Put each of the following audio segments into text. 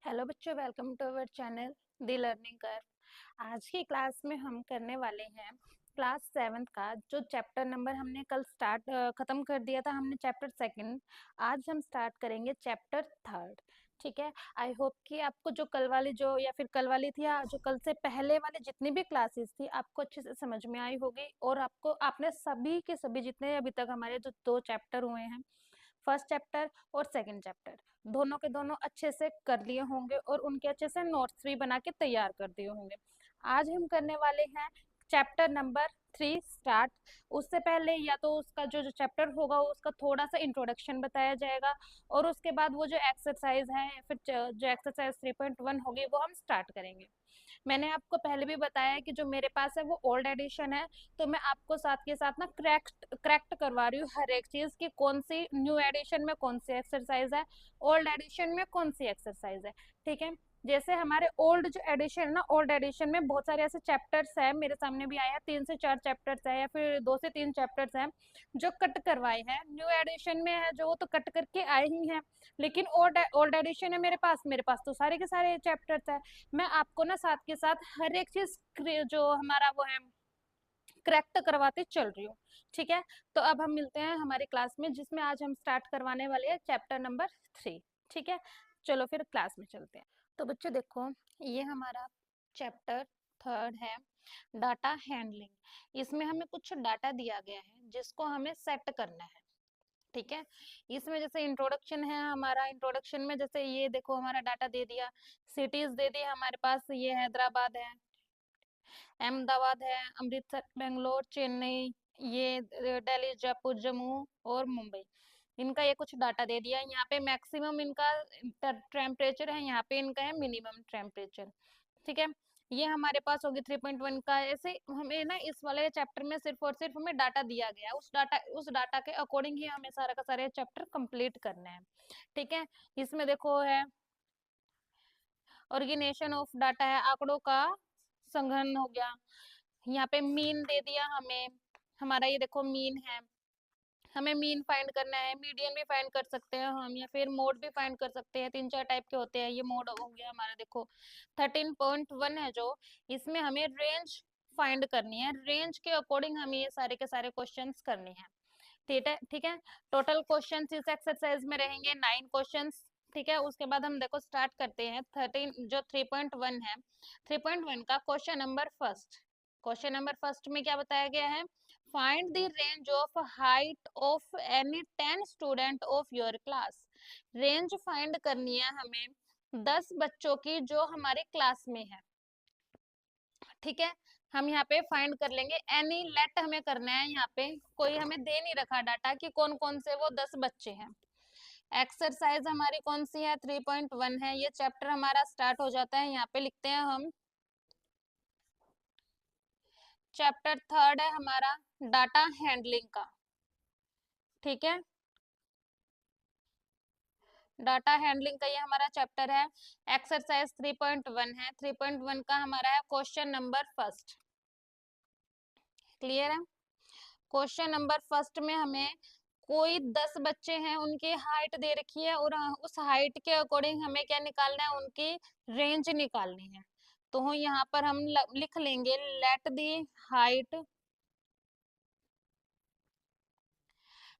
Hello बच्चों, welcome to our channel the learning curve. आज की क्लास में हम करने वाले हैं क्लास 7th का जो चैप्टर नंबर हमने कल खत्म कर दिया था। हमने चैप्टर 2 आज हम स्टार्ट करेंगे चैप्टर 3। ठीक है। आई होप कि आपको जो कल वाली जो या फिर कल वाली थी या जो कल से पहले वाली जितनी भी क्लासेस थी आपको अच्छे से समझ में आई होगी, और आपने सभी के सभी जितने अभी तक हमारे जो 2 चैप्टर हुए हैं, फर्स्ट चैप्टर और सेकंड चैप्टर, दोनों के दोनों अच्छे से कर लिए होंगे और उनके अच्छे से नोट्स भी बना के तैयार कर दिए होंगे। आज हम करने वाले हैं चैप्टर नंबर 3 स्टार्ट। उससे पहले या तो उसका जो जो चैप्टर होगा उसका थोड़ा सा इंट्रोडक्शन बताया जाएगा, और उसके बाद वो जो एक्सरसाइज है या फिर जो एक्सरसाइज 3.1 होगी वो हम स्टार्ट करेंगे। मैंने आपको पहले भी बताया कि जो मेरे पास है वो ओल्ड एडिशन है, तो मैं आपको साथ के साथ ना करेक्ट करवा रही हूँ हर एक चीज की कौन सी न्यू एडिशन में कौन सी एक्सरसाइज है, ओल्ड एडिशन में कौन सी एक्सरसाइज है। ठीक है। जैसे हमारे ओल्ड जो एडिशन है ना, ओल्ड एडिशन में बहुत सारे ऐसे चैप्टर्स है, मेरे सामने भी आया 3 से 4 चैप्टर्स है या फिर 2 से 3 चैप्टर्स है जो कट करवाए हैं। न्यू एडिशन में है जो वो तो कट करके आए ही हैं, लेकिन ओल्ड ओल्ड एडिशन है मेरे पास तो सारे के सारे चैप्टर्स है। मैं आपको ना साथ के साथ हर एक चीज जो हमारा वो है करेक्ट करवाते चल रही हूँ। ठीक है। तो अब हम मिलते हैं हमारी क्लास में जिसमें आज हम स्टार्ट करवाने वाले हैं चैप्टर नंबर 3। ठीक है। चलो फिर क्लास में चलते हैं। तो बच्चों देखो, ये हमारा चैप्टर 3 है, डाटा हैंडलिंग। इसमें हमें कुछ डाटा दिया गया है जिसको हमें सेट करना है। ठीक है। इसमें जैसे इंट्रोडक्शन है, हमारा इंट्रोडक्शन में जैसे ये देखो हमारा डाटा दे दिया, सिटीज दे दी हमारे पास, ये हैदराबाद है, अहमदाबाद है, अमृतसर, बेंगलोर, चेन्नई, ये दिल्ली, जयपुर, जम्मू और मुंबई। इनका ये कुछ डाटा दे दिया। यहाँ पे मैक्सिमम इनका टेम्परेचर है, यहाँ पे इनका है मिनिमम टेम्परेचर। ठीक है। ये हमारे पास होगी 3.1 का। ऐसे हमें ना इस वाले चैप्टर में सिर्फ और सिर्फ हमें डाटा दिया गया है, उस डाटा के अकॉर्डिंग ही हमें सारा का सारे चैप्टर कंप्लीट करने हैं। ठीक है। इसमें देखो है ऑर्गेनाइजेशन ऑफ डाटा है, आंकड़ों का संघन हो गया। यहाँ पे मीन दे दिया हमें, हमारा ये देखो मीन है, हमें मीन फाइंड करना है। मीडियन भी फाइंड कर सकते हैं हम, या फिर मोड भी फाइंड कर सकते हैं। 3-4 टाइप के होते हैं। ये मोड हो गया हमारा देखो 13.1 है जो, इसमें हमें रेंज फाइंड करनी है। रेंज के अकॉर्डिंग हमें ये सारे के सारे क्वेश्चंस करने हैं। ठीक है, ठीक है। टोटल क्वेश्चंस इस एक्सरसाइज में रहेंगे 9 क्वेश्चंस। ठीक है। उसके बाद हम देखो स्टार्ट करते हैं 3.1 है, 3.1 का question number first. Question number first में क्या बताया गया है? Find the range of height of any 10 student of your class. Range find करनी है हमें 10 बच्चों की जो हमारे क्लास में है। ठीक है। हम यहाँ पे फाइंड कर लेंगे, एनी लेट हमें करना है। यहाँ पे कोई हमें दे नहीं रखा डाटा कि कौन कौन से वो 10 बच्चे हैं। एक्सरसाइज हमारी कौन सी है? 3.1 है। ये चैप्टर हमारा स्टार्ट हो जाता है, यहाँ पे लिखते हैं हम चैप्टर 3 है हमारा डाटा हैंडलिंग का। ठीक है। डाटा हैंडलिंग का ये हमारा चैप्टर है। एक्सरसाइज 3.1 है। 3.1 का हमारा है क्वेश्चन नंबर फर्स्ट। क्लियर है? क्वेश्चन नंबर फर्स्ट में हमें कोई 10 बच्चे हैं, उनकी हाइट दे रखी है, और उस हाइट के अकॉर्डिंग हमें क्या निकालना है? उनकी रेंज निकालनी है। तो यहाँ पर हम लिख लेंगे height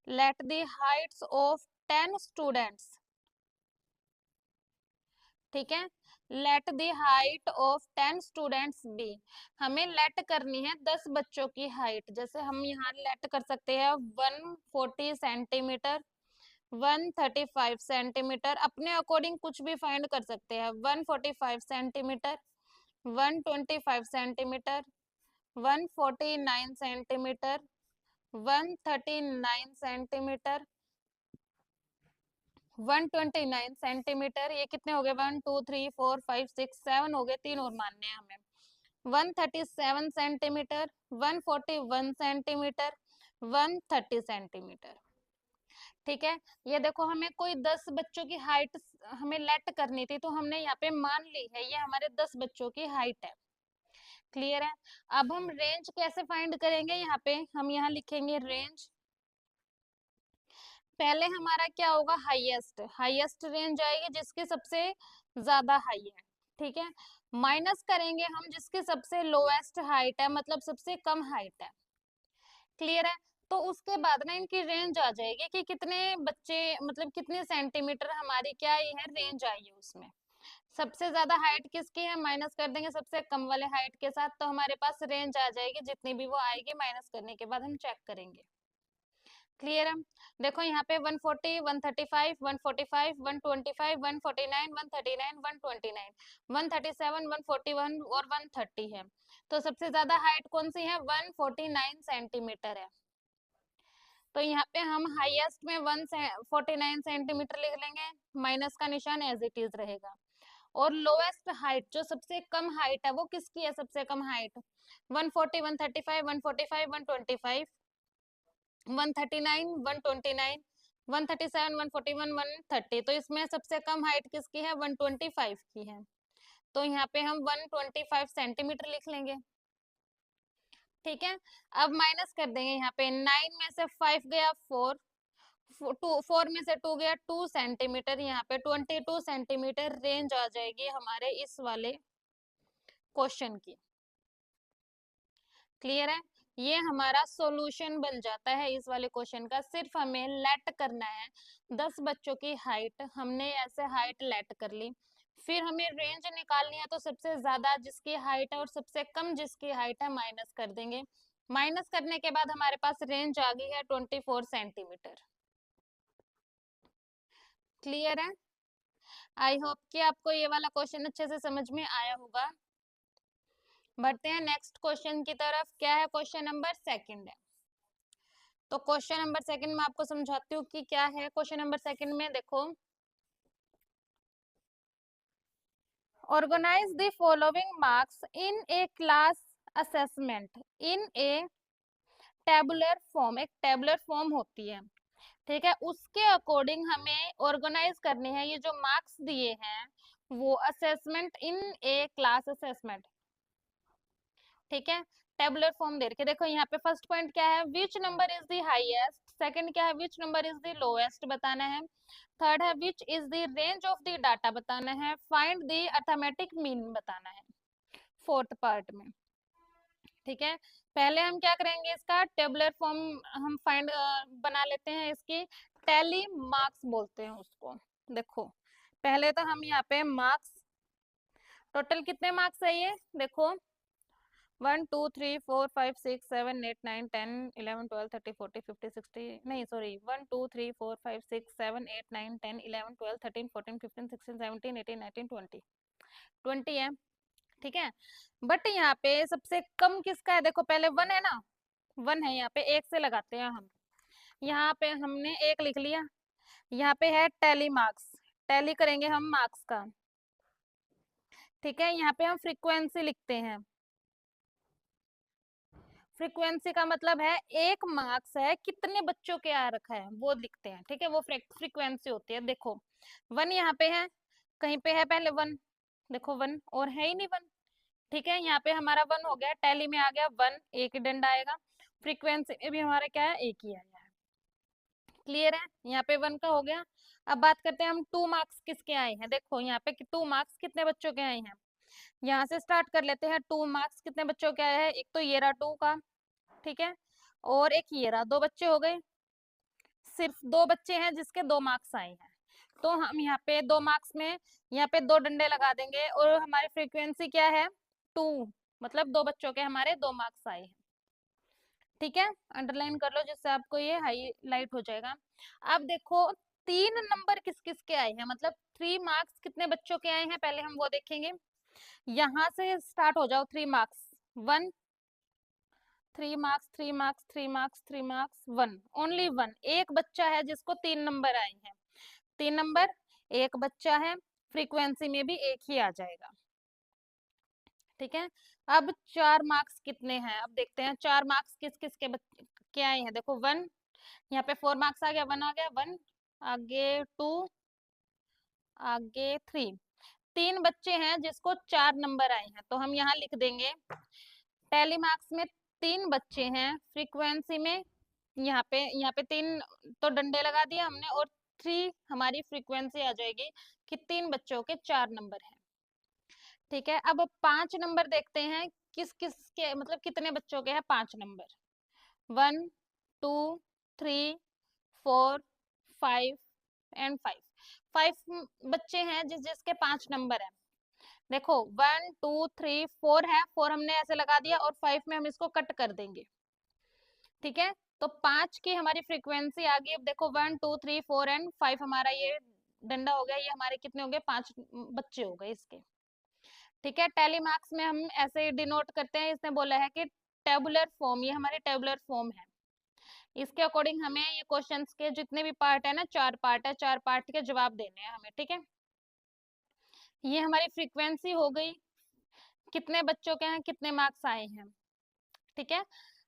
let the heights of 10 students. ठीक है। Let the height of 10 students B. हमें लेट करनी है 10 बच्चों की हाइट। जैसे हम यहाँ लेट कर सकते हैं 140 सेंटीमीटर, 135 सेंटीमीटर, अपने अकॉर्डिंग कुछ भी फाइंड कर सकते हैं। 145 centimetre, 125 centimetre, 149 centimetre, 139 centimetre, 129 centimetre. ये कितने हो गए? 1 2 3 4 5 6 7 हो गए, 3 और मानने हैं हमें। 137 सेंटीमीटर, 141 सेंटीमीटर, 130 सेंटीमीटर। ठीक है। ये देखो हमें कोई 10 बच्चों की हाइट हमें लेट करनी थी, तो हमने यहाँ पे मान ली है ये हमारे 10 बच्चों की हाइट है। क्लियर है? अब हम रेंज कैसे फाइंड करेंगे? यहाँ पे हम यहाँ लिखेंगे रेंज पहले हमारा क्या होगा, हाईएस्ट, हाईएस्ट रेंज आएगी जिसकी सबसे ज्यादा हाई है, ठीक है। माइनस करेंगे हम जिसकी सबसे लोएस्ट हाइट है, मतलब सबसे कम हाइट है। क्लियर है। तो उसके बाद ना इनकी रेंज आ जाएगी कि कितने बच्चे, मतलब कितने सेंटीमीटर हमारी क्या ये है रेंज आई है उसमें। सबसे ज्यादा हाइट किसकी है, माइनस कर देंगे सबसे कम वाले हाइट के साथ, तो हमारे पास रेंज आ जाएगी, जितनी भी वो आएगी माइनस करने के बाद हम चेक करेंगे। क्लियर है। देखो यहाँ पे 140, 135, 145, 125, 149, 139, 129, 137, 141 और 130 है। तो सबसे ज्यादा हाइट कौन सी है, 149 सेंटीमीटर है। तो यहाँ पे हम हाईएस्ट में 149 सेंटीमीटर लिख लेंगे, माइनस का निशान एज इट इज रहेगा। और लोएस्ट हाइट, जो सबसे कम हाइट है, वो किसकी है सबसे कम हाइट, 140, 135, 145, 125, 139, 129, 137, 141, 130। तो इसमें सबसे कम हाइट किसकी है, 125 की है। तो यहाँ पे हम 125 सेंटीमीटर लिख लेंगे, ठीक है। अब माइनस कर देंगे, यहाँ पे 9 में से 5 गया 4, 4 में से 2 गया 2 सेंटीमीटर, यहाँ पे 22 सेंटीमीटर रेंज आ जाएगी हमारे इस वाले क्वेश्चन की। क्लियर है। ये हमारा सॉल्यूशन बन जाता है इस वाले क्वेश्चन का। सिर्फ हमें लेट करना है 10 बच्चों की हाइट, हमने ऐसे हाइट लेट कर ली, फिर हमें रेंज निकालनी है, तो सबसे ज्यादा जिसकी हाइट है और सबसे कम जिसकी हाइट है माइनस कर देंगे। माइनस करने के बाद हमारे पास रेंज आ गई है 24 सेंटीमीटर। क्लियर है। आई होप कि आपको ये वाला क्वेश्चन अच्छे से समझ में आया होगा। बढ़ते हैं नेक्स्ट क्वेश्चन की तरफ। क्या है, क्वेश्चन नंबर सेकंड है। तो क्वेश्चन नंबर सेकंड में आपको समझाती हूँ कि क्या है। क्वेश्चन नंबर सेकंड में देखो, organise the following marks in a class assessment in a tabular form. एक टेबुलर फॉर्म होती है, ठीक है, उसके अकॉर्डिंग हमें ऑर्गेनाइज करने हैं ये जो मार्क्स दिए हैं, वो assessment in a class assessment, ठीक है। टेबुलर फॉर्म दे रखे, देखो यहाँ पे फर्स्ट पॉइंट क्या है, which number is the highest, second क्या है, which number is the lowest बताना है, थर्ड है which is the range of the data बताना है, फाइंड द अर्थमेटिक मीन बताना है फोर्थ पार्ट में, ठीक है। पहले हम क्या करेंगे, इसका टेबुलर फॉर्म हम फाइंड बना लेते हैं, इसकी टैली मार्क्स बोलते हैं उसको। देखो पहले तो हम यहाँ पे मार्क्स, टोटल कितने मार्क्स है ये देखो, 1 2 3 4 5 6 7 8 9 10 11 12 13 14 15 16, नहीं सॉरी, 1 2 3 4 5 6 7 8 9 10 11 12 13 14 15 16 17 18 19 20, 20 है, ठीक है। बट यहाँ पे सबसे कम किसका है, देखो पहले 1 है ना, 1 है, यहाँ पे एक से लगाते हैं हम, यहाँ पे हमने एक लिख लिया, यहाँ पे है टैली मार्क्स, टैली करेंगे हम मार्क्स का, ठीक है। यहाँ पे हम फ्रीक्वेंसी लिखते हैं, फ्रीक्वेंसी का मतलब है एक मार्क्स है कितने बच्चों के आ रखा है वो लिखते हैं, ठीक है, वो फ्रीक्वेंसी होती है। देखो 1 यहाँ पे है, कहीं पे है पहले 1, देखो 1 और है ही नहीं 1, ठीक है। यहाँ पे हमारा 1 हो गया, टैली में आ गया 1, एक ही डंडा आएगा, फ्रीक्वेंसी में भी हमारा क्या है, एक ही आया है। क्लियर है, यहाँ पे 1 का हो गया। अब बात करते हैं हम 2 मार्क्स किसके आए हैं, देखो यहाँ पे 2 मार्क्स कितने बच्चों के आए हैं, यहाँ से स्टार्ट कर लेते हैं। 2 मार्क्स कितने बच्चों के आए हैं, एक तो ये रहा 2 का, ठीक है, और एक ये रहा, 2 बच्चे हो गए, सिर्फ 2 बच्चे हैं जिसके 2 मार्क्स आए हैं, तो हम यहाँ पे 2 मार्क्स में यहाँ पे 2 डंडे लगा देंगे, और हमारी फ्रीक्वेंसी क्या है 2, मतलब 2 बच्चों के हमारे 2 मार्क्स आए हैं, ठीक है। अंडरलाइन कर लो जिससे आपको ये हाईलाइट हो जाएगा। अब देखो 3 नंबर किस किस के आए हैं, मतलब 3 मार्क्स कितने बच्चों के आए हैं पहले हम वो देखेंगे। यहाँ से स्टार्ट हो जाओ, 3 marks 1, 3 marks 3 marks 3 marks 3 marks 1, only 1, एक बच्चा है जिसको 3 नंबर आए हैं, 3 नंबर एक बच्चा है, फ्रीक्वेंसी में भी एक ही आ जाएगा, ठीक है। अब 4 मार्क्स कितने हैं, अब देखते हैं 4 मार्क्स किस किस के के आए हैं। देखो 1, यहाँ पे 4 मार्क्स आ गया, 1 आ गया, 1 आगे 2 आगे 3, 3 बच्चे हैं जिसको 4 नंबर आए हैं, तो हम यहाँ लिख देंगे टैली मार्क्स में 3 बच्चे हैं, फ्रीक्वेंसी में यहाँ पे 3 तो डंडे लगा दिए हमने, और 3 हमारी फ्रीक्वेंसी आ जाएगी कि 3 बच्चों के 4 नंबर हैं। ठीक है, अब 5 नंबर देखते हैं किस किस के, मतलब कितने बच्चों के हैं 5 नंबर। 1 2 3 4 5 एंड 5। 5 बच्चे हैं जिसके 5 नंबर है। देखो 1 2 3 4 है, 4 हमने ऐसे लगा दिया, और 5 में हम इसको कट कर देंगे। ठीक है, तो 5 की हमारी फ्रीक्वेंसी आ गई। अब देखो 1 2 3 4 एंड 5 हमारा ये डंडा हो गया, ये हमारे कितने हो गए, 5 बच्चे हो गए इसके। ठीक है, टैली मार्क्स में हम ऐसे डिनोट करते हैं, इसने बोला है कि टेबुलर फॉर्म, ये हमारी टेबुलर फॉर्म है। इसके अकॉर्डिंग हमें ये क्वेश्चंस के जितने भी पार्ट है ना, 4 पार्ट है, 4 पार्ट के जवाब देने हैं हमें। ठीक है, ये हमारी फ्रीक्वेंसी हो गई, कितने बच्चों के हैं, कितने मार्क्स आए हैं। ठीक है,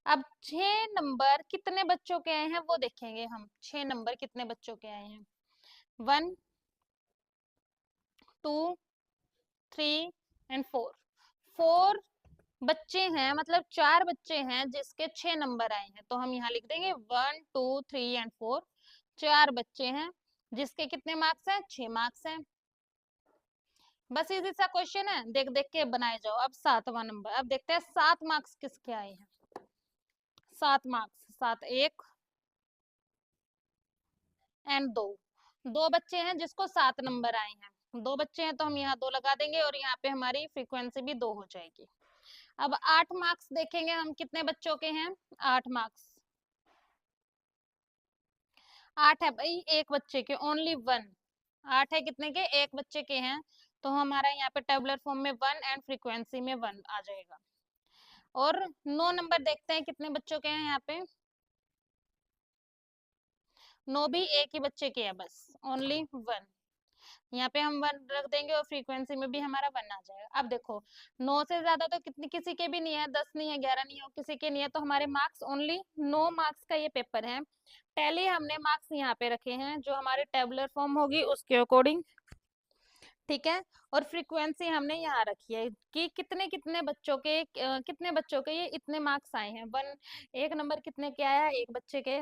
अब 6 नंबर कितने बच्चों के आए हैं वो देखेंगे हम। 6 नंबर कितने बच्चों के आए हैं। 1 2 3 एंड 4। 4 बच्चे हैं, मतलब 4 बच्चे हैं जिसके 6 नंबर आए हैं, तो हम यहाँ लिख देंगे 1 2 3 एंड 4। 4 बच्चे हैं जिसके कितने मार्क्स हैं, 6 मार्क्स हैं। बस इजी सा क्वेश्चन है, देख देख के बनाए जाओ। अब 7वां नंबर, अब देखते हैं 7 मार्क्स किसके आए हैं। 7 मार्क्स, 7 1 एंड 2। 2 बच्चे हैं जिसको 7 नंबर आए हैं। 2 बच्चे हैं तो हम यहाँ 2 लगा देंगे, और यहाँ पे हमारी फ्रीक्वेंसी भी 2 हो जाएगी। अब 8 मार्क्स देखेंगे हम, कितने बच्चों के हैं 8 मार्क्स। 8 है भाई एक बच्चे के, ओनली 1। 8 है कितने के, एक बच्चे के हैं, तो हमारा यहाँ पे टेबुलर फॉर्म में 1 एंड फ्रीक्वेंसी में 1 आ जाएगा। और 9 नंबर देखते हैं कितने बच्चों के हैं यहाँ पे। 9 भी एक ही बच्चे के है, बस ओनली 1। यहाँ पे हम 1 रख देंगे, और फ्रीक्वेंसी में भी हमारा 1 आ जाएगा। अब देखो 9 से ज्यादा तो कितनी किसी के भी नहीं है, 10 नहीं है, 11 नहीं है, किसी के नहीं है, तो हमारे मार्क्स ओनली 9 मार्क्स का ये पेपर है। टैली हमने मार्क्स यहाँ पे रखे हैं, जो हमारे टेबुलर फॉर्म होगी उसके अकॉर्डिंग। ठीक है, और फ्रीक्वेंसी हमने यहाँ रखी है कि कितने कितने बच्चों के कितने बच्चों के ये इतने मार्क्स आए हैं। 1 एक नंबर कितने के आया, एक बच्चे के।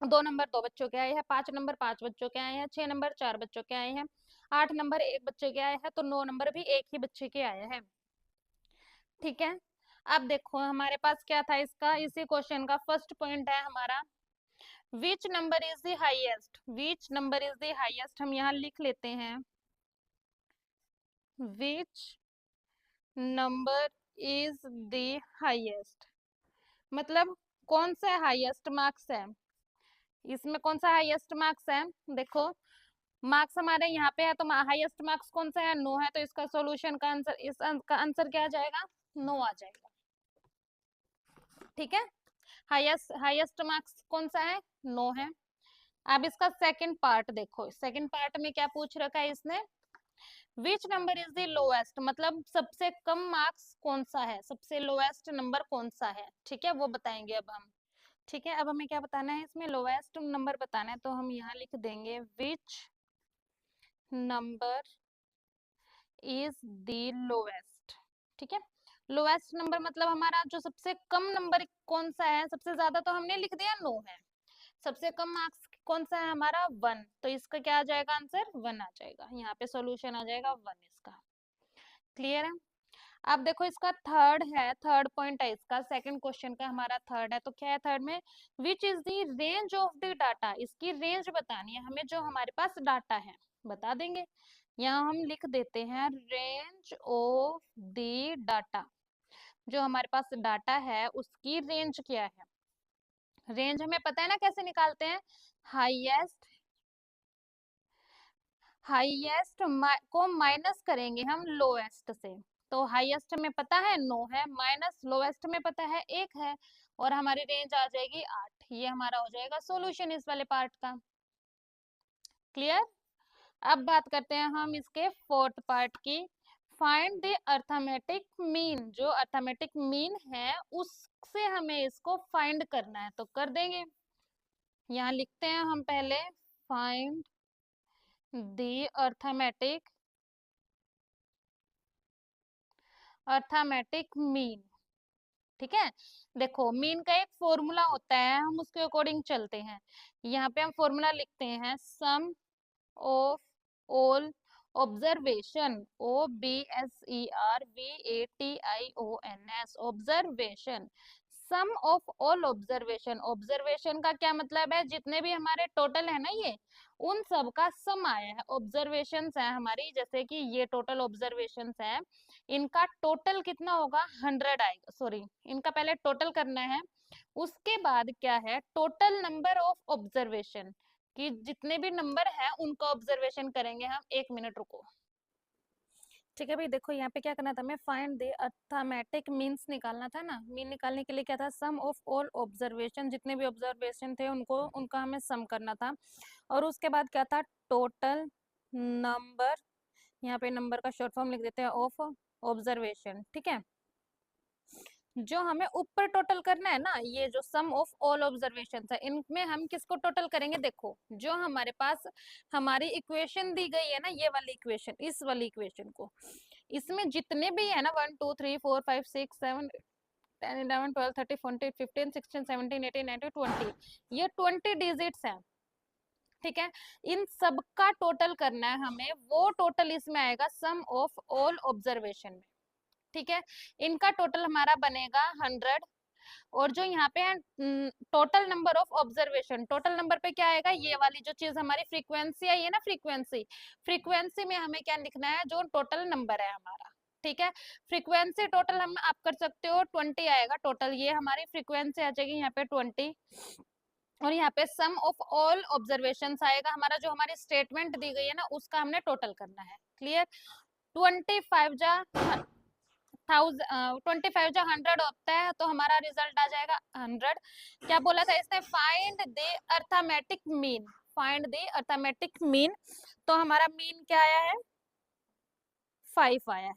2 नंबर 2 बच्चों के आए हैं। 5 नंबर 5 बच्चों के आए हैं। 6 नंबर 4 बच्चों के आए हैं। 8 नंबर एक बच्चे के आए हैं, तो 9 नंबर भी एक ही बच्चे के आए हैं। ठीक है, अब देखो हमारे पास क्या था इसका, इसी क्वेश्चन का फर्स्ट पॉइंट है हमारा, which number is the highest. Which number is the highest, हम यहाँ लिख लेते हैं which number is the highest, मतलब कौन सा हाईएस्ट मार्क्स है, इसमें कौन सा हाईएस्ट मार्क्स है। देखो मार्क्स हमारे यहाँ पे है, तो हाईएस्ट मार्क्स कौन सा है, 9 है, तो इसका सॉल्यूशन का आंसर, इस का आंसर क्या आ जाएगा, 9 आ जाएगा। ठीक है, हाईएस्ट हाईएस्ट मार्क्स कौन सा है, 9 है। अब इसका सेकंड पार्ट देखो, सेकंड पार्ट में क्या पूछ रखा है इसने, which number is the lowest, मतलब सबसे कम मार्क्स कौन सा है, सबसे लोएस्ट नंबर कौन सा है। ठीक है, वो बताएंगे अब हम। ठीक है, अब हमें क्या बताना है, इसमें लोएस्ट नंबर बताना है, तो हम यहाँ लिख देंगे which number is the lowest. ठीक है, लोएस्ट नंबर मतलब हमारा जो सबसे कम नंबर कौन सा है, सबसे ज्यादा तो हमने लिख दिया 9 है, सबसे कम मार्क्स कौन सा है हमारा 1, तो इसका क्या आ जाएगा आंसर, 1 आ जाएगा। यहाँ पे सॉल्यूशन आ जाएगा 1 इसका। क्लियर है। अब देखो इसका थर्ड है, थर्ड पॉइंट है इसका, सेकंड क्वेश्चन का हमारा थर्ड है, तो क्या है थर्ड में, which is the range of the data, इसकी रेंज बतानी है हमें, जो हमारे पास डाटा है बता देंगे। यहाँ हम लिख देते हैं रेंज ऑफ द डाटा, जो हमारे पास डाटा है उसकी रेंज क्या है। रेंज हमें पता है ना कैसे निकालते हैं, हाईएस्ट, हाईएस्ट को माइनस करेंगे हम लोएस्ट से, तो हाईएस्ट में पता है 9 है, माइनस लोएस्ट में पता है 1 है, और हमारी रेंज आ जाएगी 8। ये हमारा हो जाएगा सॉल्यूशन इस वाले पार्ट का। क्लियर। अब बात करते हैं हम इसके फोर्थ पार्ट की, फाइंड द अर्थमेटिक मीन, जो अर्थमेटिक मीन है उससे हमें इसको फाइंड करना है, तो कर देंगे। यहाँ लिखते हैं हम पहले, फाइंड द अर्थमेटिक मीन। ठीक है। देखो मीन का एक फॉर्मूला होता है, हम उसके अकॉर्डिंग चलते हैं। यहाँ पे हम फॉर्मूला लिखते हैं sum of all observation, OBSERVATIONS, observation. Sum of all observation, observation का क्या मतलब है, जितने भी हमारे टोटल है ना ये, उन सब का सम आया है। ऑब्जर्वेशंस है हमारी, जैसे कि ये टोटल ऑब्जर्वेशंस है, इनका टोटल कितना होगा, 100 आएगा। सॉरी, इनका पहले टोटल करना है, उसके बाद क्या है, टोटल नंबर ऑफ ऑब्जर्वेशन, कि जितने भी नंबर हैं उनका ऑब्जर्वेशन करेंगे हम। 1 मिनट रुको। ठीक है भाई, देखो यहाँ पे क्या करना था, हमें फाइंड द अर्थमेटिक मीन्स निकालना था ना। मीन निकालने के लिए क्या था, सम ऑफ ऑल ऑब्जर्वेशन, जितने भी ऑब्जर्वेशन थे उनका हमें सम करना था। और उसके बाद क्या था, टोटल नंबर, यहाँ पे नंबर का शॉर्ट फॉर्म लिख देते हैं, ऑफ ऑब्जर्वेशन। ठीक है, जो हमें ऊपर टोटल करना है ना, ये जो सम ऑफ ऑल ऑब्जर्वेशन है, इनमें हम किसको टोटल करेंगे, देखो जो हमारे पास हमारी इक्वेशन दी गई है ना, ये वाली इक्वेशन, इस वाली इक्वेशन को, इसमें जितने भी है ना 1 2 3 4 5 6 7 10 11 12 13 14 15 16 17 18 19 20, ये 20 डिजिट्स हैं। ठीक है, इन सब का टोटल करना है हमें, वो टोटल इसमें आएगा सम ऑफ ऑल ऑब्जर्वेशन में। ठीक है, इनका टोटल हमारा बनेगा 100। और जो यहाँ पे है total number of observation, total number पे क्या आएगा, ये वाली जो चीज हमारी फ्रीक्वेंसी आई है ना, फ्रीक्वेंसी, फ्रीक्वेंसी में हमें क्या लिखना है, जो टोटल नंबर है हमारा। ठीक है, फ्रीक्वेंसी टोटल हम आप कर सकते हो 20 आएगा टोटल, ये हमारी फ्रीक्वेंसी आ जाएगी यहाँ पे 20। और यहाँ पे सम ऑफ ऑल ऑब्जर्वेशन आएगा हमारा, जो हमारी स्टेटमेंट दी गई है ना, उसका हमने टोटल करना है। क्लियर, 25 जा 25 जो 100 होता है, तो हमारा रिजल्ट आ जाएगा 100। क्या बोला था इसने, find the arithmetic mean, find the arithmetic mean, तो हमारा मीन क्या आया है, 5 आया है।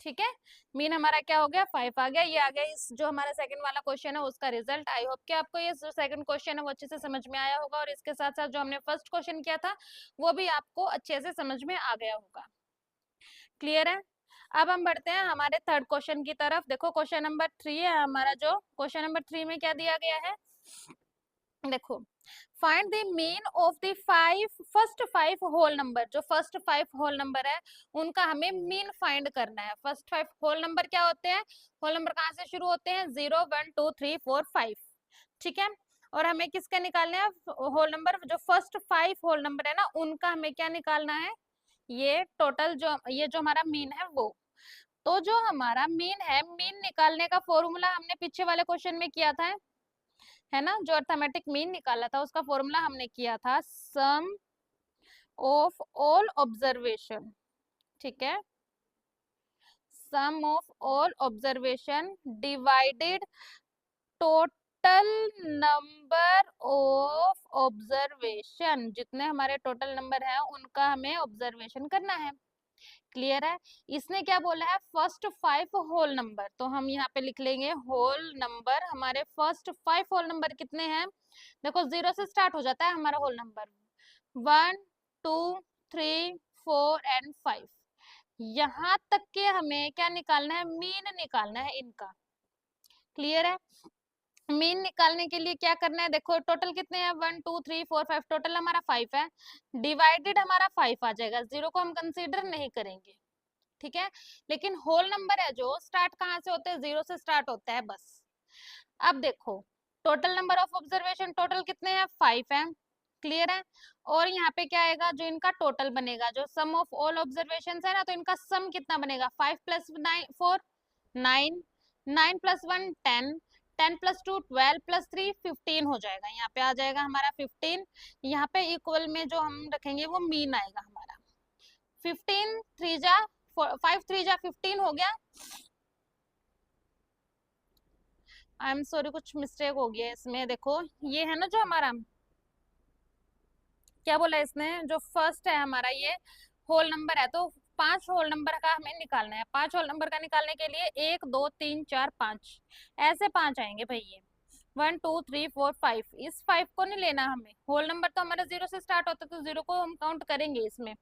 ठीक है, मीन हमारा क्या हो गया, 5 आ गया। ये आ गया इस जो हमारा सेकंड वाला क्वेश्चन है उसका रिजल्ट। आई होप कि आपको ये जो सेकंड क्वेश्चन है वो अच्छे से समझ में आया होगा, और इसके साथ साथ जो हमने फर्स्ट क्वेश्चन किया था वो भी आपको अच्छे से समझ में आ गया होगा। क्लियर है, अब हम बढ़ते हैं हमारे थर्ड क्वेश्चन की तरफ। देखो क्वेश्चन नंबर 3 है हमारा, जो क्वेश्चन नंबर 3 में क्या दिया गया है, देखो find the mean of the first 5 whole number, जो फर्स्ट 5 होल नंबर है उनका हमें मीन फाइंड करना है। फर्स्ट 5 होल नंबर क्या होते हैं, होल नंबर कहाँ से शुरू होते हैं, 0 1 2 3 4 5। ठीक है, और हमें किसके निकालने हैं, होल नंबर, जो फर्स्ट 5 होल नंबर है ना, उनका हमें क्या निकालना है, ये टोटल जो ये जो हमारा मीन है वो। तो जो हमारा मीन है, मीन निकालने का फॉर्मूला हमने पीछे वाले क्वेश्चन में किया था, है ना, जो अर्थमेटिक मीन निकाला था उसका फॉर्मूला हमने किया था सम ऑफ ऑल ऑब्जर्वेशन। ठीक है, sum of all observation divided total number of observation, जितने हमारे टोटल नंबर है उनका हमें ऑब्जर्वेशन करना है। क्लियर है, इसने क्या बोला है, फर्स्ट 5 होल नंबर, तो हम यहाँ पे लिख लेंगे होल नंबर। हमारे फर्स्ट 5 होल नंबर कितने हैं, देखो 0 से स्टार्ट हो जाता है हमारा होल नंबर, 1 2 3 4 एंड 5, यहाँ तक के हमें क्या निकालना है, मीन निकालना है इनका। क्लियर है, मीन निकालने के लिए क्या करना है, देखो टोटल कितने हैं, 1 2 3 4 5, टोटल हमारा 5 है, डिवाइडेड हमारा 5 आ जाएगा, 0 को हम कंसीडर नहीं करेंगे। ठीक है, लेकिन होल नंबर है जो स्टार्ट कहाँ से होते हैं, 0 से स्टार्ट होता है बस। अब देखो total number of observation, total कितने हैं, 5 है। क्लियर है, और यहाँ पे क्या आएगा, जो इनका टोटल बनेगा, जो सम ऑफ ऑल ऑब्जर्वेशन है ना, तो इनका सम कितना बनेगा, 5 + 9 4 9, 9 + 1 10, 10 + 2 12 + 3 15 हो जाएगा, यहाँ पे आ जाएगा हमारा 15। यहाँ पे इक्वल में जो हम रखेंगे वो मीन आएगा हमारा, 15 3 जा 5 3 जा 15 हो गया। आई एम सॉरी, कुछ मिस्टेक हो गया इसमें, देखो ये है ना जो हमारा, क्या बोला इसने, जो फर्स्ट है हमारा ये होल नंबर है, तो 5 होल नंबर का हमें निकालना है। 5 होल नंबर का निकालने के लिए 1 2 3 4 5 ऐसे 5 आएंगे भाई, ये 1 2 3 4 5, इस 5 को नहीं लेना हमें, होल नंबर तो हमारा 0 से स्टार्ट होता है, तो 0 को हम काउंट करेंगे इसमें।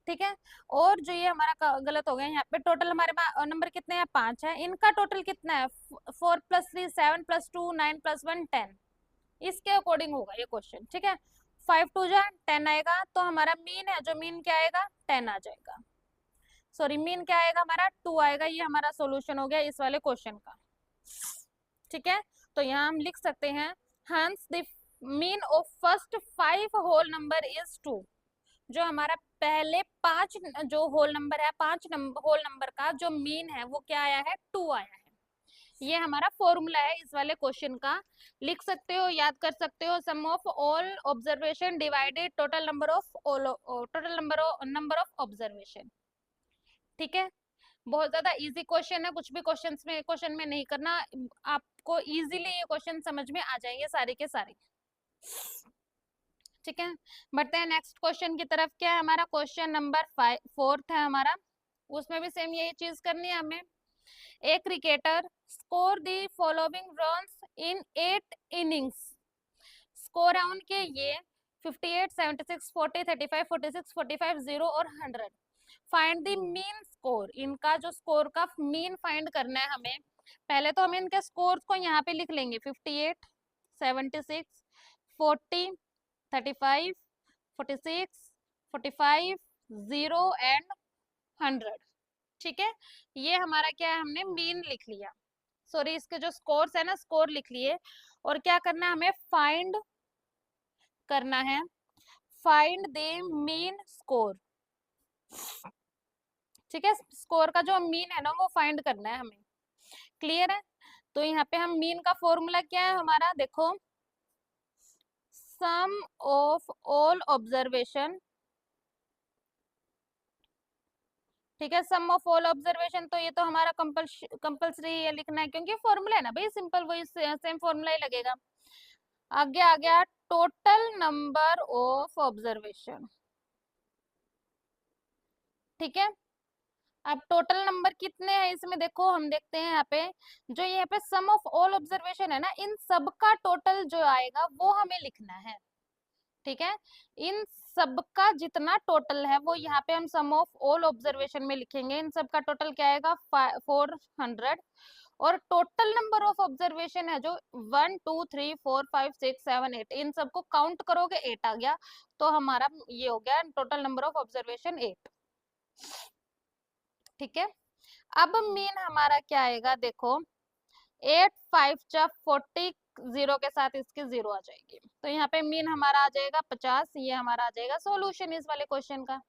ठीक है। और जो ये हमारा गलत हो गया, यहाँ पे टोटल हमारे पास नंबर कितने हैं, 5 है, इनका टोटल कितना है, 4 + 3 7 + 2 9 + 1 10, इसके अकॉर्डिंग होगा ये क्वेश्चन, ठीक है। 5 2 जा 10 आएगा, तो हमारा मीन है, जो मीन क्या आएगा, 10 आ जाएगा, सॉरी मीन क्या आएगा हमारा, 2 आएगा। ये हमारा सोल्यूशन हो गया इस वाले क्वेश्चन का, ठीक है। तो यहाँ हम लिख सकते हैं, hence the mean of first 5 whole number is 2। जो हमारा पहले 5 जो होल नंबर है, 5 होल नंबर का जो मीन है वो क्या आया है, 2 आया है। ये हमारा फॉर्मूला है इस वाले क्वेश्चन का, लिख सकते हो, याद कर सकते हो। Sum of all observation divided total number of observation, ठीक है। बहुत ज्यादा इजी क्वेश्चन है, कुछ भी क्वेश्चन में नहीं करना, आपको इजीली ये क्वेश्चन समझ में आ जाएंगे सारे के सारे, ठीक है। बढ़ते हैं नेक्स्ट क्वेश्चन की तरफ। क्या है हमारा क्वेश्चन नंबर 4 है हमारा, उसमें भी सेम यही चीज करनी है हमें। एक cricketer score the following runs in 8 innings, score है उनके ये 58 76 40 35 46 45 0 और 100। फाइंड द मीन स्कोर, इनका जो स्कोर का मीन फाइंड करना है हमें। पहले तो हम इनके स्कोर को यहाँ पे लिख लेंगे, 58 76 40 35 46 45 0 एंड 100, ठीक है। ये हमारा क्या है, हमने मीन लिख लिया, सॉरी इसके जो स्कोर्स है ना, स्कोर लिख लिए। और क्या करना है हमें, फाइंड करना है, फाइंड द मीन स्कोर, ठीक है। स्कोर का जो मीन है ना वो फाइंड करना है हमें, क्लियर है। तो यहाँ पे हम मीन का फॉर्मूला क्या है हमारा, देखो, सम ऑफ ऑल ऑब्जर्वेशन, ठीक है। सम ऑफ ऑल ऑब्जर्वेशन, तो ये तो हमारा कंपल्सरी ये लिखना है, क्योंकि फॉर्मूला है ना भाई, सिंपल वही सेम फॉर्मूला ही लगेगा। आगे आ गया टोटल नंबर ऑफ ऑब्जर्वेशन, ठीक है। अब टोटल नंबर कितने हैं इसमें, देखो हम देखते हैं यहाँ पे, जो यहाँ पे सम ऑफ ऑल ऑब्जर्वेशन है ना, इन सब का टोटल जो आएगा वो हमें लिखना है, ठीक है। इन सबका जितना टोटल है वो यहाँ पे हम सम ऑफ ऑल ऑब्जर्वेशन में लिखेंगे। इन सब का टोटल क्या आएगा, 400। और टोटल नंबर ऑफ ऑब्जर्वेशन है जो 1 2 3 4 5 6 7 8, इन सबको काउंट करोगे 8 आ गया, तो हमारा ये हो गया टोटल नंबर ऑफ ऑब्जर्वेशन 8, ठीक है। अब मीन हमारा क्या आएगा, देखो 8 5 जा 40, 0 के साथ इसकी 0 आ जाएगी, तो यहाँ पे मीन हमारा आ जाएगा 50। ये हमारा आ जाएगा सॉल्यूशन इस वाले क्वेश्चन का,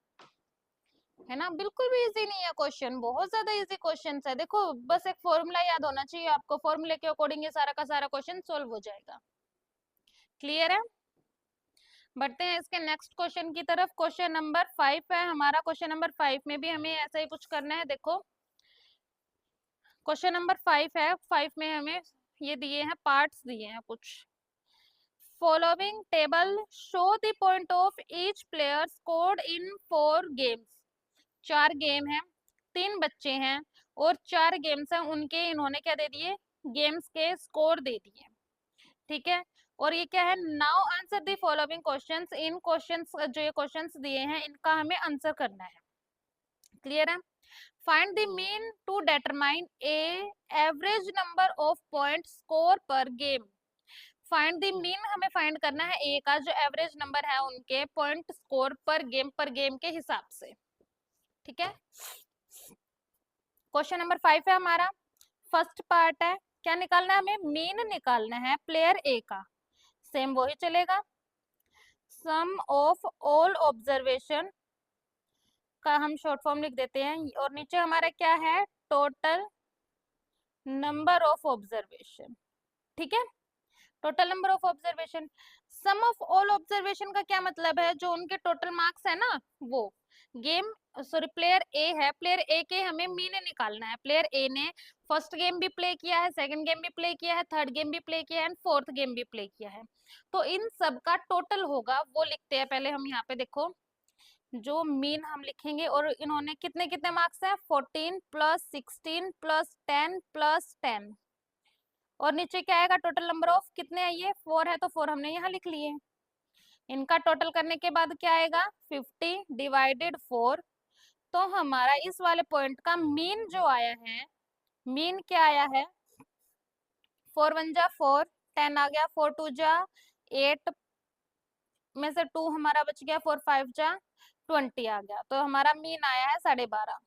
है ना। बिल्कुल भी इजी नहीं है क्वेश्चन, बहुत ज्यादा इजी क्वेश्चन है। देखो बस एक फॉर्मूला याद होना चाहिए आपको, फॉर्मूले के अकॉर्डिंग ये सारा का सारा क्वेश्चन सोल्व हो जाएगा, क्लियर है। बढ़ते हैं इसके नेक्स्ट क्वेश्चन की तरफ। क्वेश्चन नंबर 5 है हमारा, क्वेश्चन नंबर 5 में भी हमें ऐसा ही कुछ करना है। देखो क्वेश्चन नंबर 5 है, 5 में हमें ये दिए हैं, पार्ट्स दिए हैं कुछ। Following table show the point of each player scored in 4 games. 4 game है, 3 बच्चे हैं और 4 गेम्स हैं, उनके इन्होंने क्या दे दिए, गेम्स के स्कोर दे दिए, ठीक है। और ये क्या है, now answer the following questions, in questions जो ये क्वेश्चंस दिए हैं इनका हमें आंसर करना है, क्लियर है। Find the mean to determine a average number of point score per game. Find the mean हमें फाइंड करना है ए का, जो एवरेज नंबर है उनके पॉइंट स्कोर पर गेम के हिसाब से, ठीक है। क्वेश्चन नंबर 5 है हमारा, फर्स्ट पार्ट है, क्या निकालना है हमें, मीन निकालना है प्लेयर ए का, सेम वही चलेगा। सम ऑफ ऑल ऑब्जर्वेशन का हम शॉर्ट फॉर्म लिख देते हैं, और नीचे हमारा क्या है, टोटल नंबर ऑफ ऑब्जर्वेशन, ठीक है। Total number of observation, sum of all observation का क्या मतलब है, जो उनके टोटल मार्क्स है ना वो गेम, सॉरी प्लेयर ए है, प्लेयर ए के हमें मीन निकालना है। प्लेयर ए ने फर्स्ट गेम भी प्ले किया है, सेकंड गेम भी प्ले किया है, थर्ड गेम भी प्ले किया है एंड फोर्थ गेम भी प्ले किया है, तो इन सब का टोटल होगा वो लिखते हैं। पहले हम यहाँ पे देखो जो मीन हम लिखेंगे, और इन्होंने कितने कितने मार्क्स है, 14 + 16 + 10 + 10, और नीचे क्या आएगा, टोटल नंबर ऑफ कितने है, ये 4 है, तो 4 हमने यहाँ लिख लिए। इनका टोटल करने के बाद क्या आएगा, 50 / 4 तो हमारा इस वाले पॉइंट का मीन जो आया है, मीन क्या आया है, 4 1 जा 4, 10 आ गया, 4 2 जा 8 में से 2 हमारा बच गया, 4 5 जा 20 आ गया, तो हमारा मीन आया है 12.5,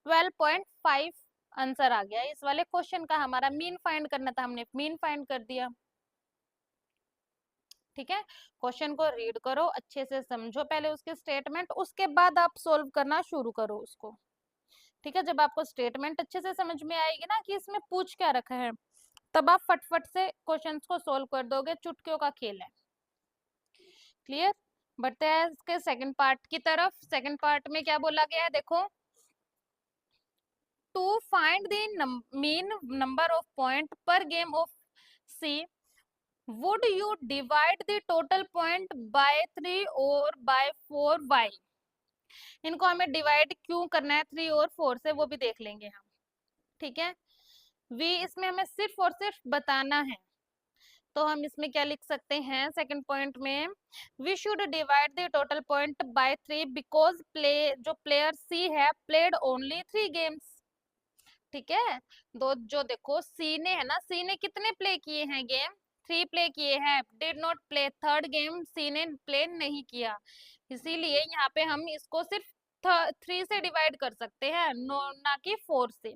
12.5 आंसर आ गया। इस वाले क्वेश्चन का हमारा मीन फाइंड करना था, हमने मीन फाइंड कर दिया। ठीक है, क्वेश्चन को रीड करो, अच्छे से समझो पहले उसके स्टेटमेंट, उसके बाद आप सोल्व करना शुरू करो उसको। ठीक है, जब आपको स्टेटमेंट अच्छे से समझ में आएगी ना कि इसमें पूछ क्या रखा है, तब आप फटफट से क्वेश्चंस को सोल्व कर दोगे, चुटकियों का खेल है। क्लियर? बढ़ते हैं इसके सेकंड पार्ट की तरफ। सेकंड पार्ट में क्या बोला गया है, देखो, to find the mean number of point per game of C, would you divide the total point by 3 और बाय 4 बाय। इनको हमें डिवाइड क्यों करना है 3 और 4 से, वो भी देख लेंगे हम। ठीक है, वी इसमें हमें सिर्फ और सिर्फ बताना है, तो हम इसमें क्या लिख सकते हैं सेकंड पॉइंट में, we should divide the total point by 3 because जो प्लेयर सी है प्लेड ओनली 3 गेम्स। ठीक है, दो जो देखो सी ने है ना, सी ने कितने प्ले किए हैं गेम, 3 प्ले किए हैं, did not play third game, C ने प्ले नहीं किया, इसीलिए यहाँ पे हम इसको सिर्फ 3 से डिवाइड कर सकते हैं, ना कि 4 से।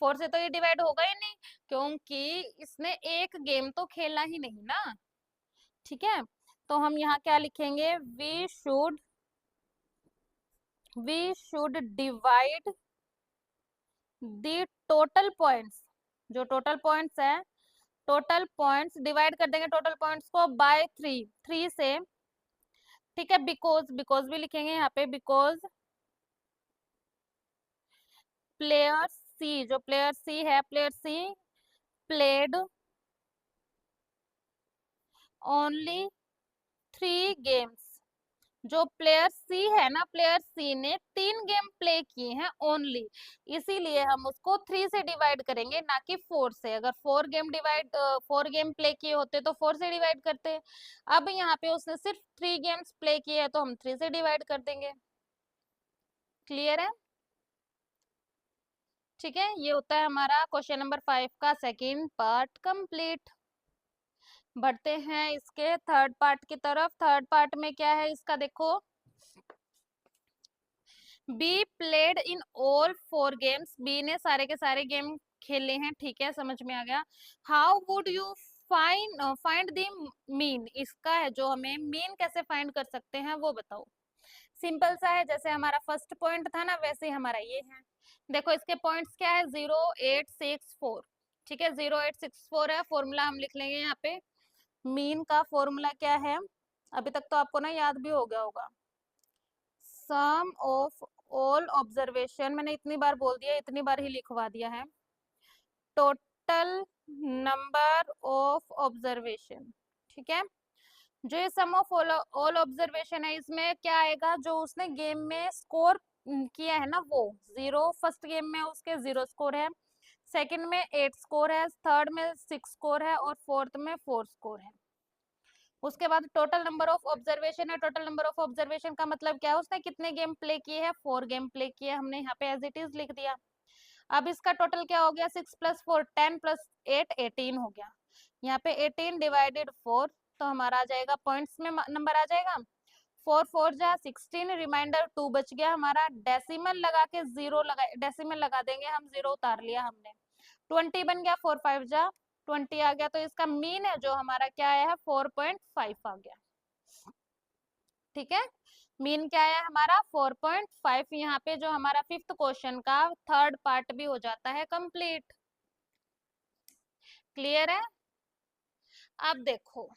4 से तो ये डिवाइड होगा ही नहीं, क्योंकि इसने एक गेम तो खेला ही नहीं ना। ठीक है, तो हम यहाँ क्या लिखेंगे, we should divide the total points, जो टोटल पॉइंट्स है, टोटल पॉइंट्स डिवाइड कर देंगे टोटल पॉइंट्स को बाय 3 से। ठीक है, बिकॉज भी लिखेंगे यहाँ पे, बिकॉज प्लेयर सी, जो प्लेयर सी है, player she played only 3 games, जो प्लेयर सी है ना, प्लेयर सी ने 3 गेम प्ले किए हैं ओनली, इसीलिए हम उसको 3 से डिवाइड करेंगे, ना कि 4 से। अगर 4 गेम प्ले किए होते तो 4 से डिवाइड करते, अब यहाँ पे उसने सिर्फ 3 गेम्स प्ले किए हैं, तो हम 3 से डिवाइड कर देंगे। क्लियर है? ठीक है, ये होता है हमारा क्वेश्चन नंबर 5 का सेकेंड पार्ट कंप्लीट। बढ़ते हैं इसके थर्ड पार्ट की तरफ। थर्ड पार्ट में क्या है इसका, देखो, B played in all 4 games, B ने सारे के सारे गेम खेले हैं। ठीक है, समझ में आ गया। How would you find the mean, इसका है जो हमें मीन कैसे फाइंड कर सकते हैं वो बताओ। सिंपल सा है, जैसे हमारा फर्स्ट पॉइंट था ना, वैसे ही हमारा ये है। देखो इसके पॉइंट्स क्या है, 0 8 6 4। ठीक है, 0 8 6 4 है, फॉर्मूला हम लिख लेंगे यहाँ पे। मीन का फॉर्मूला क्या है, अभी तक तो आपको ना याद भी हो गया होगा, सम ऑफ ऑल ऑब्जर्वेशन, मैंने इतनी बार बोल दिया, इतनी बार ही लिखवा दिया है, टोटल नंबर ऑफ ऑब्जर्वेशन। ठीक है, जो ये सम ऑफ ऑल ऑब्जर्वेशन है, इसमें क्या आएगा, जो उसने गेम में स्कोर किया है ना, वो 0, फर्स्ट गेम में उसके 0 स्कोर है, सेकंड में 8 स्कोर है, थर्ड में 6 स्कोर है, और फोर्थ में 4 स्कोर है। उसके बाद टोटल नंबर ऑफ ऑब्जर्वेशन है, टोटल नंबर ऑफ ऑब्जर्वेशन का मतलब क्या है, उसने कितने गेम प्ले किए हैं, 4 गेम प्ले किए, हमने यहाँ पे एज इट इज लिख दिया। अब इसका टोटल क्या हो गया, 6 + 4 10 + 8 18 हो गया, यहाँ पे 18 डिवाइडेड 4, तो हमारा आ जाएगा पॉइंट्स में नंबर आ जाएगा, 4 4 जा 16, रिमाइंडर 2 बच गया हमारा, डेसिमल लगा के 0 लगा, डेसिमल लगा देंगे हम, 0 उतार लिया हमने, 20 बन गया, 4 5 जा 20 आ गया, तो इसका मीन है जो हमारा क्या आया है, 4.5 आ गया। ठीक है, मीन क्या है हमारा 4.5। यहाँ पे जो हमारा फिफ्थ क्वेश्चन का थर्ड पार्ट भी हो जाता है कंप्लीट। क्लियर है? अब देखो,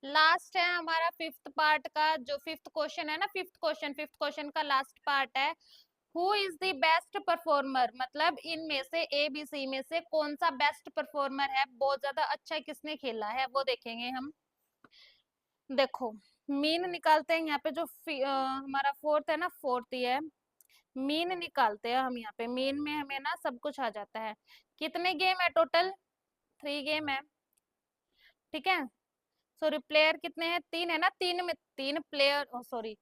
लास्ट है हमारा फिफ्थ पार्ट का, जो फिफ्थ क्वेश्चन है ना, फिफ्थ क्वेश्चन का लास्ट पार्ट है, who is the best performer, मतलब इनमें से ए बी सी में से कौन सा बेस्ट परफॉर्मर है, बहुत ज्यादा अच्छा किसने खेला है, वो देखेंगे हम। देखो, मीन निकालते हैं यहाँ पे, जो हमारा फोर्थ है ना, फोर्थ ही है, मीन निकालते हैं हम यहाँ पे, मीन में हमें ना सब कुछ आ जाता है। कितने गेम है टोटल, 3 गेम है। ठीक है, सॉरी प्लेयर कितने हैं, 3 है ना, 3 में 3 प्लेयर, सॉरी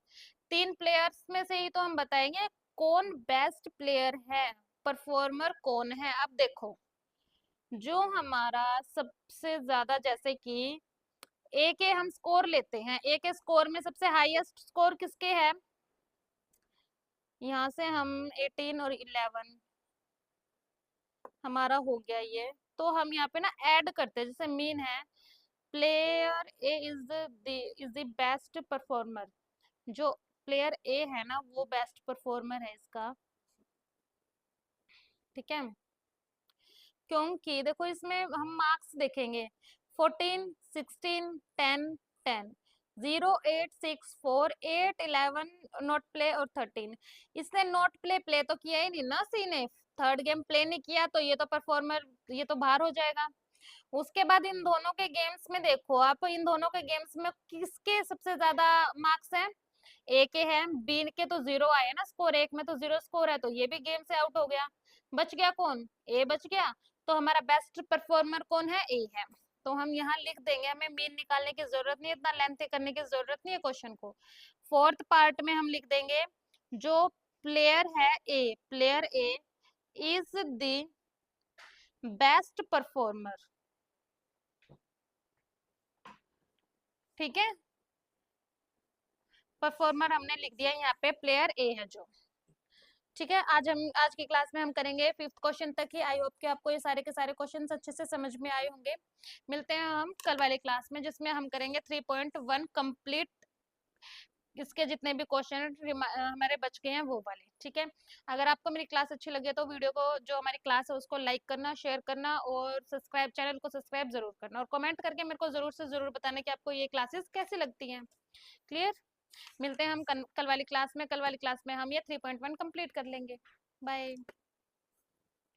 3 प्लेयर्स में से ही तो हम बताएंगे कौन बेस्ट प्लेयर है, परफॉर्मर कौन है। अब देखो, जो हमारा सबसे ज्यादा, जैसे कि ए के हम स्कोर लेते हैं, ए के स्कोर में सबसे हाईएस्ट स्कोर किसके है, यहाँ से हम 18 और 11 हमारा हो गया ये। तो हम यहाँ पे ना ऐड करते हैं, जैसे मीन है player A is the best performer, जो प्लेयर ए है ना वो बेस्ट परफॉर्मर है इसका, ठीक है। क्योंकि देखो इसमें हम मार्क्स देखेंगे 14 16 10 10 0 8 6 4 8 11 नॉट प्ले और 13। इसने नॉट प्ले प्ले तो किया ही नहीं ना, सी ने थर्ड गेम प्ले नहीं किया, तो ये तो परफॉर्मर, ये तो बाहर हो जाएगा। उसके बाद इन दोनों के गेम्स में देखो आप, इन दोनों के गेम्स में किसके सबसे ज्यादा मार्क्स हैं, ए के हैं, बी के तो 0 आए ना स्कोर, एक में तो 0 स्कोर है, तो ये भी गेम से आउट हो गया। बच गया कौन, ए बच गया। तो हमारा बेस्ट परफॉर्मर कौन है, ए है। तो हम यहाँ लिख देंगे, हमें मीन निकालने की जरूरत नहीं, इतना लेंथ करने की जरूरत नहीं है क्वेश्चन को। फोर्थ पार्ट में हम लिख देंगे जो player A is the best performer, ठीक है। परफॉर्मर हमने लिख दिया यहाँ पे, प्लेयर ए है जो, ठीक है। आज की क्लास में हम करेंगे 5th क्वेश्चन तक ही। आई होप कि आपको ये सारे के सारे क्वेश्चंस अच्छे से समझ में आए होंगे। मिलते हैं हम कल वाले क्लास में, जिसमें हम करेंगे 3.1 कंप्लीट, इसके जितने भी क्वेश्चन हमारे बच गए हैं वो वाले, ठीक है। अगर आपको मेरी क्लास अच्छी लगे तो वीडियो को, जो हमारी क्लास है उसको लाइक करना, शेयर करना और सब्सक्राइब, चैनल को सब्सक्राइब जरूर करना, और कमेंट करके मेरे को जरूर से जरूर बताना कि आपको ये क्लासेस कैसी लगती हैं। क्लियर। मिलते हैं हम कल वाली क्लास में। कल वाली क्लास में हम ये 3.1 कंप्लीट कर लेंगे। बाय।